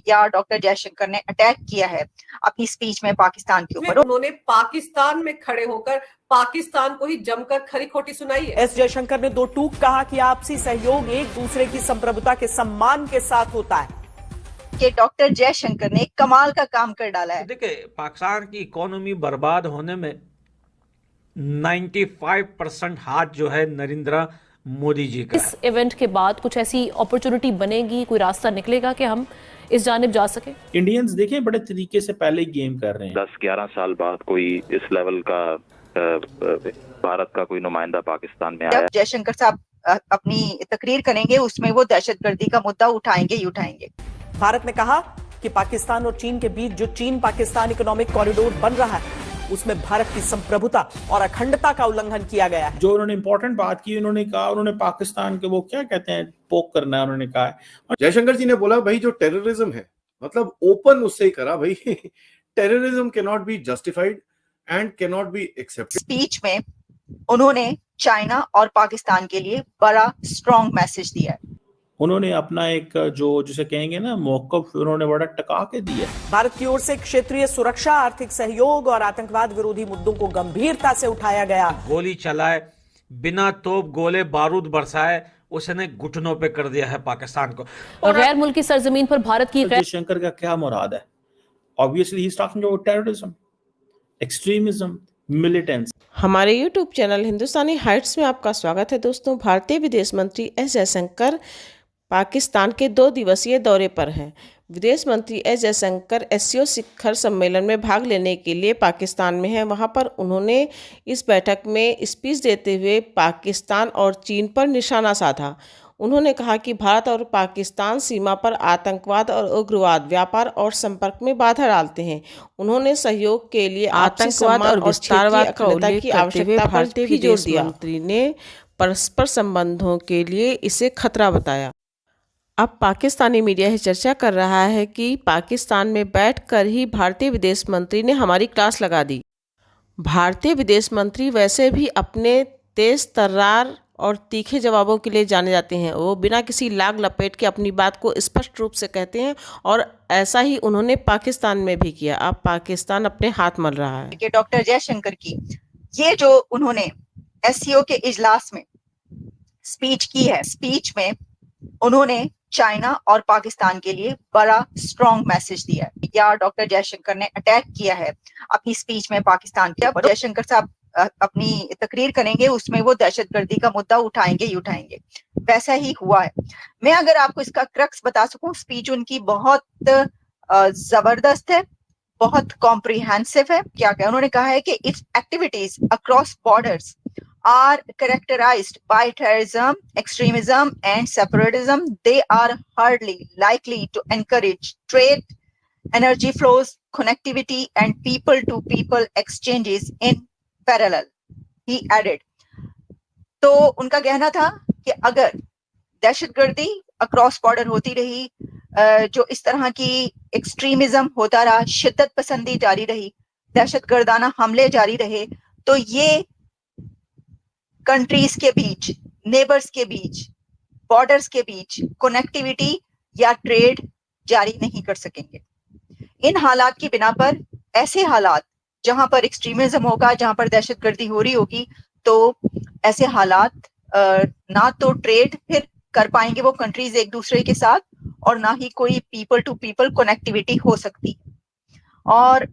या डॉक्टर जयशंकर ने अटैक किया है अपनी स्पीच में पाकिस्तान के ऊपर। उन्होंने पाकिस्तान में खड़े होकर पाकिस्तान को ही जमकर खरी खोटी सुनाई है। एस जयशंकर ने दो टूक कहा कि आपसी सहयोग एक दूसरे की संप्रभुता के सम्मान के साथ होता है कि डॉक्टर जयशंकर ने कमाल का काम कर डाला है। देखिए, पाकिस्तान की इकोनॉमी बर्बाद होने में 95% हाथ जो है नरेंद्र मोदी जी का। इस इवेंट के बाद कुछ ऐसी अपॉर्चुनिटी बनेगी, कोई रास्ता निकलेगा कि हम इस जानिब जा सके? इंडियंस देखें बड़े तरीके से पहले गेम कर रहे हैं। 10-11 साल बाद कोई इस लेवल का भारत का कोई नुमाइंदा पाकिस्तान में आया। जब जयशंकर साहब अपनी तकरीर करेंगे उसमें वो दहशतगर्दी का मुद्दा उठाएंगे ही उठाएंगे। भारत ने कहा कि पाकिस्तान और चीन के बीच जो चीन पाकिस्तान इकोनॉमिक कॉरिडोर बन रहा है उसमें भारत की संप्रभुता और अखंडता का उल्लंघन किया गया है। जो उन्होंने इंपॉर्टेंट बात की, उन्होंने कहा उन्होंने पाकिस्तान के वो क्या कहते हैं पोक करना है, उन्होंने कहा है। और जयशंकर जी ने बोला भाई जो टेररिज्म है मतलब ओपन उससे ही करा भाई terrorism can not be justified and can not be accepted. Speech में उन्होंने चाइना और पाकिस्तान के लिए बड़ा स्ट्रॉन्ग मैसेज दिया है। उन्होंने अपना एक जो जिसे कहेंगे ना मौकफ उन्होंने बड़ा टका के दिया। भारत की ओर से क्षेत्रीय सुरक्षा, आर्थिक सहयोग और आतंकवाद विरोधी मुद्दों को गंभीरता से उठाया गया। गोली चलाए, बिना तोप गोले बारूद बरसाए, उसने घुटनों पे कर दिया है पाकिस्तान को। और गैर मुल्की सरजमीन पर भारत की जयशंकर का क्या मुराद है? Obviously he is talking about terrorism, extremism, militants. हमारे YouTube चैनल हिंदुस्तानी हाइट्स में आपका स्वागत है दोस्तों। भारतीय विदेश मंत्री एस जयशंकर पाकिस्तान के 2 दिवसीय दौरे पर हैं। विदेश मंत्री एस जयशंकर एससीओ शिखर सम्मेलन में भाग लेने के लिए पाकिस्तान में हैं। वहां पर उन्होंने इस बैठक में स्पीच देते हुए पाकिस्तान और चीन पर निशाना साधा। उन्होंने कहा कि भारत और पाकिस्तान सीमा पर आतंकवाद और उग्रवाद, व्यापार और संपर्क में बाधा डालते हैं। उन्होंने सहयोग के लिए आतंकवाद और विस्तारवाद का उल्लेख की आवश्यकता पर भी जोर दिया। मंत्री ने परस्पर संबंधों के लिए इसे खतरा बताया। अब पाकिस्तानी मीडिया यह चर्चा कर रहा है कि पाकिस्तान में बैठकर ही भारतीय विदेश मंत्री ने हमारी क्लास लगा दी। भारतीय विदेश मंत्री वैसे भी अपने तेज तर्रार और तीखे जवाबों के लिए जाने जाते हैं। वो बिना किसी लाग लपेट के अपनी बात को स्पष्ट रूप से कहते हैं और ऐसा ही उन्होंने पाकिस्तान में भी किया। अब पाकिस्तान अपने हाथ मल रहा है कि डॉक्टर जयशंकर की ये जो उन्होंने एससीओ के इजलास में स्पीच की है, स्पीच में उन्होंने चाइना और पाकिस्तान के लिए बड़ा स्ट्रॉन्ग मैसेज दिया है। या डॉक्टर जयशंकर ने अटैक किया है अपनी स्पीच में पाकिस्तान के। जयशंकर साहब अपनी तकरीर करेंगे उसमें वो दहशतगर्दी का मुद्दा उठाएंगे ही उठाएंगे। वैसा ही हुआ है। मैं अगर आपको इसका क्रक्स बता सकूं, स्पीच उनकी बहुत जबरदस्त है, बहुत कॉम्प्रिहेंसिव है। क्या क्या उन्होंने कहा है कि if activities across borders are characterized by terrorism, extremism and separatism, they are hardly likely to encourage trade, energy flows, connectivity and people-to-people exchanges in parallel, he added. तो उनका कहना था कि अगर दहशतगर्दी अक्रॉस बॉर्डर होती रही, जो इस तरह की एक्सट्रीमिज्म होता रहा, शिद्दत पसंदी जारी रही, दहशतगर्दाना हमले जारी रहे, तो ये कंट्रीज के बीच, नेबर्स के बीच, बॉर्डर्स के बीच कनेक्टिविटी या ट्रेड जारी नहीं कर सकेंगे। इन हालात की बिना पर, ऐसे हालात जहां पर एक्सट्रीमिज्म होगा, जहां पर दहशतगर्दी हो रही होगी, तो ऐसे हालात ना तो ट्रेड फिर कर पाएंगे वो कंट्रीज एक दूसरे के साथ, और ना ही कोई पीपल टू पीपल कनेक्टिविटी हो सकती। और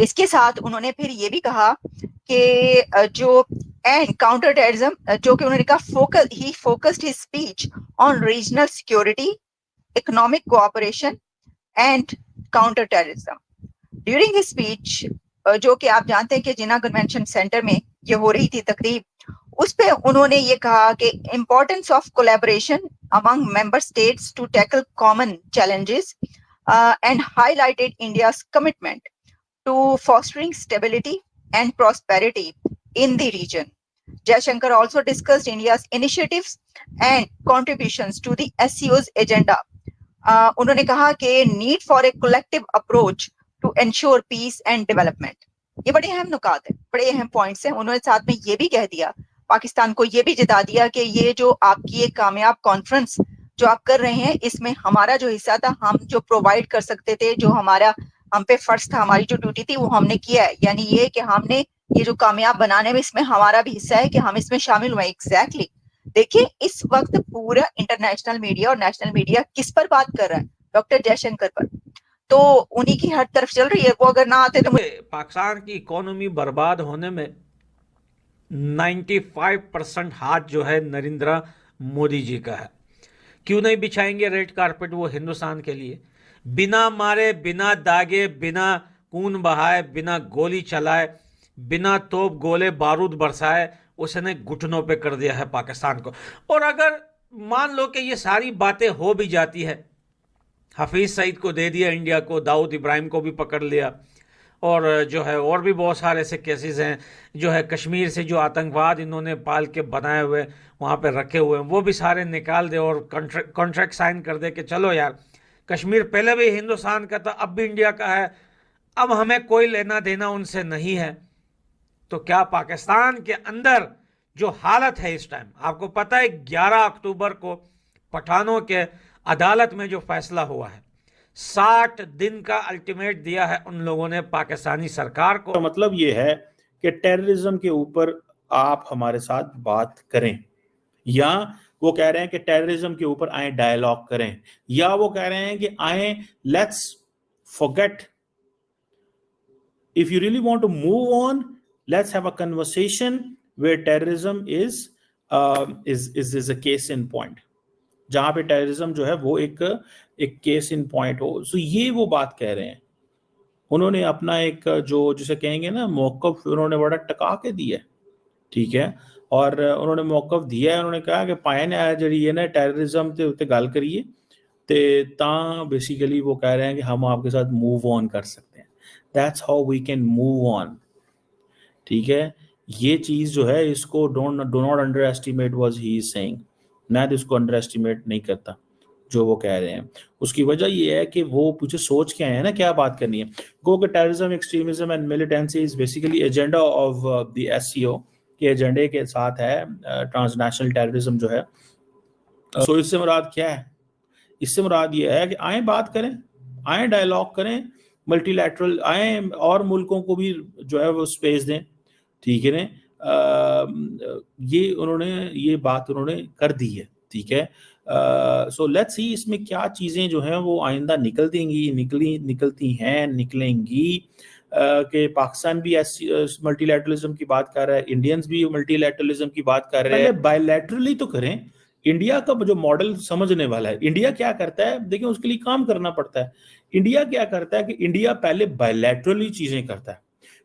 इसके साथ उन्होंने फिर ये भी कहा कि जो एंड काउंटर टेररिज्म, जो कि उन्होंने कहा he focused his speech on regional security, economic cooperation and counter terrorism. During his speech, जो कि आप जानते हैं कि जिन्ना कन्वेंशन सेंटर में ये हो रही थी तकरीब, उस पे उन्होंने ये कहा कि importance of collaboration among member states to tackle common challenges and highlighted India's commitment to fostering stability and prosperity in the region. Jaishankar also discussed India's initiatives and contributions to the SCO's agenda. उन्होंने कहा कि need for a collective approach to ensure peace and development. ये बड़े अहम नुकात हैं, बड़े अहम points हैं। उन्होंने साथ में ये भी कह दिया, पाकिस्तान को ये भी जिता दिया कि ये जो आपकी एक कामयाब कॉन्फ्रेंस जो आप कर रहे हैं इसमें हमारा जो हिस्सा था, हम जो प्रोवाइड कर सकते थे, जो हमारा हम पे फर्ज था, हमारी जो ड्यूटी थी वो हमने किया है। यानी ये कि हमने ये जो कामयाब बनाने में इसमें हमारा भी हिस्सा है कि हम इसमें शामिल हुए। एग्जैक्टली देखिए इस वक्त पूरा इंटरनेशनल मीडिया और नेशनल मीडिया किस पर बात कर रहा है? डॉक्टर जयशंकर पर। तो उन्हीं की हर तरफ चल रही है। वो अगर ना आते तो पाकिस्तान की इकोनॉमी बर्बाद होने में 95% हाथ जो है नरेंद्र मोदी जी का है। क्यों नहीं बिछाएंगे रेड कारपेट वो हिंदुस्तान के लिए? बिना मारे, बिना दागे, बिना खून बहाए, बिना गोली चलाए, बिना तोप गोले बारूद बरसाए उसने घुटनों पे कर दिया है पाकिस्तान को। और अगर मान लो कि ये सारी बातें हो भी जाती है, हफीज सईद को दे दिया इंडिया को, दाऊद इब्राहिम को भी पकड़ लिया, और जो है और भी बहुत सारे ऐसे केसेस हैं जो है कश्मीर से जो आतंकवाद इन्होंने पाल के बनाए हुए वहाँ पे रखे हुए हैं वो भी सारे निकाल दे और कॉन्ट्रैक्ट साइन कर दे कि चलो यार कश्मीर पहले भी हिंदुस्तान का था, अब भी इंडिया का है, अब हमें कोई लेना देना उनसे नहीं है। तो क्या पाकिस्तान के अंदर जो हालत है इस टाइम, आपको पता है 11 अक्टूबर को पठानों के अदालत में जो फैसला हुआ है, 60 दिन का अल्टीमेट दिया है उन लोगों ने पाकिस्तानी सरकार को। तो मतलब ये है कि टेररिज्म के ऊपर आप हमारे साथ बात करें, या वो कह रहे हैं कि टेररिज्म के ऊपर आए डायलॉग करें, या वो कह रहे हैं कि आए let's forget, if you really want to move on let's have a conversation where terrorism is a case in point, जहां पे टेररिज्म जो है वो एक केस इन पॉइंट हो। सो ये वो बात कह रहे हैं। उन्होंने अपना एक जो जिसे कहेंगे ना मौकफ उन्होंने बड़ा टका के दिया, ठीक है, और उन्होंने मौकफ दिया है। उन्होंने कहा कि पाए ने जी है ना टेररिज्म के उत्ते गल करिए ते तां बेसिकली वो कह रहे हैं कि हम आपके साथ मूव ऑन कर सकते हैं, that's how we can move on, ठीक है। ये चीज जो है इसको do not underestimate what he is saying, मैं तो इसको अंडर एस्टिमेट नहीं करता जो वो कह रहे हैं। उसकी वजह ये है कि वो पीछे सोच के आए हैं ना क्या बात करनी है। गो कि terrorism, extremism and militancy is basically agenda of the SCO के एजेंडे के साथ है ट्रांसनेशनल टेररिज्म जो है। सो इससे मुराद क्या है? इससे मुराद ये है कि आए बात करें, आए डायलॉग करें, मल्टीलैटरल आए और मुल्कों को भी जो है वो स्पेस दें, ठीक है ना। ये उन्होंने ये बात उन्होंने कर दी है, ठीक है। सो लेट्स सी इसमें क्या चीजें जो हैं वो आइंदा निकलती हैं, निकलेंगी। कि पाकिस्तान भी मल्टीलैटरलिज्म की बात कर रहा है, इंडियंस भी मल्टीलैटरलिज्म की बात कर रहे हैं। बायलैटरली तो करें। इंडिया का जो मॉडल समझने वाला है, इंडिया क्या करता है देखिए, उसके लिए काम करना पड़ता है। इंडिया क्या करता है कि इंडिया पहले बायलैटरली चीजें करता है,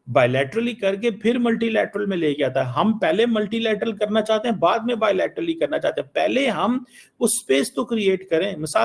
बायलैटरली करके फिर मल्टीलैटरल में लेके आता है। हम पहले मल्टीलैटरल करना चाहते हैं, बाद में बायलैटरली करना चाहते हैं। पहले हम वो स्पेस तो क्रिएट करें। मिसाल